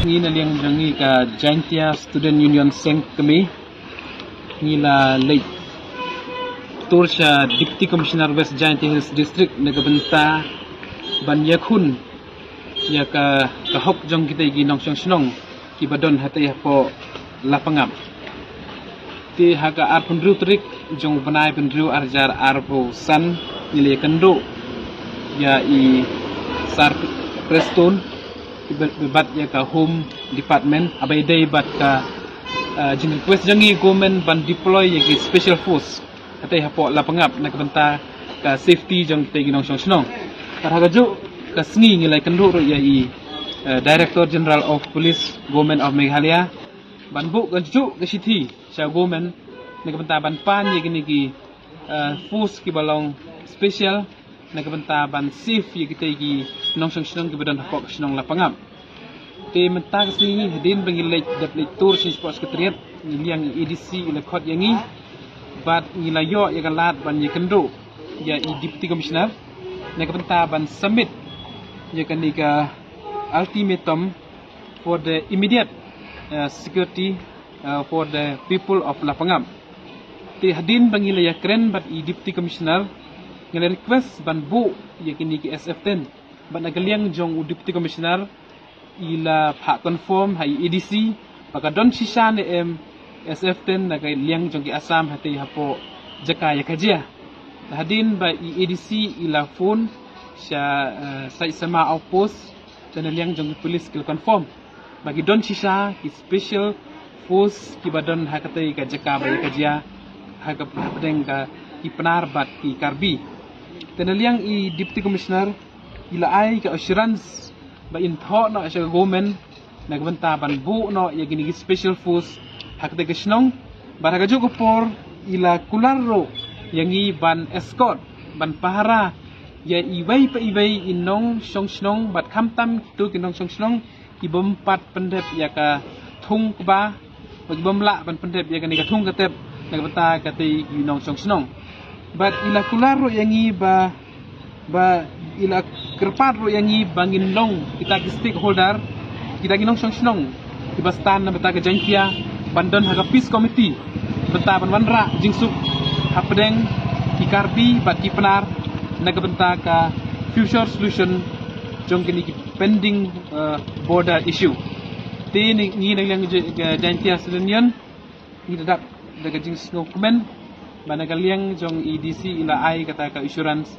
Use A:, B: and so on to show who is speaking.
A: Ngi na liang jangi ka Jaintia Student Union Seng kami ngila late tur siya Deputy Commissioner West Jaintia Hills District nagabenta ban yakhun ya ka hok jong kita ginong snong kibadon hatay po lapangap ti haga arpundru trik jong banai pendru arjar arbo san nile kendo ya I sar preston bat ya ka home department abai day bat ka jing request jangi government ban deploy ya special force hatay hapo lapangap nakabenta ka safety jong kita ginong snong haga jo ka sngi ngilai kendo ro ya I Director General of Police Government of Meghalaya ban bu kan ju ke sithi sa government nakabenta ban pan ya gini ki force ki balong special nakabenta ban safe ya kita gi nong snong ki badan hapok snong lapangap te mentag singi hedin bangilai daplet tour sin sports secretariat yang EDC ila khot yangi bat ngilayo ya galat ban ya kendo ya Deputy Commissioner nakabenta ban submit ya kanika ultimatum for the immediate security for the people of Lapangap. Ti hadin bangila ya kren bat I Deputy Commissioner ngala request ban bu ya kini ki SF10 ban nagaliang jong Deputy Commissioner ila pha conform hai EDC paka don sisa ne SF10 nagaliang jong ki Assam hati hapo jaka ya kajia. Hadin ba EDC ila phone sya sai sama outpost dan liang jong polis kil confirm bagi don sisa ki special force ki badon hakatai ka jaka bai kajia hakap hadeng ka ki penar bat ki karbi dan liang I Deputy Commissioner ila ai ka assurance ba in tho no sa government nagbenta ban bu no ya gini special force hakatai ka snong baraga jo ko por ila kularro yangi ban escort ban pahara ya iway pa iway inong snong bat kamtam tu kinong snong ibom pat pendep ya ka thung ba ibom la ban pendep ya ka ni ka thung katep nagbata kati inong snong bat ila kularo yangi ba ila kerpat ro yangi bangin long kita ki stakeholder kita ginong snong ibastan na bata ka Jaintia bandon haga peace committee bata ban wanra jingsuk hapdeng ikarbi bat ki penar nagabenta ka future solution jong kini pending border issue ti ngi nang Jaintia Student Union ngi dadak daga jing snow comment banagaliang jong EDC ila ai kata ka insurance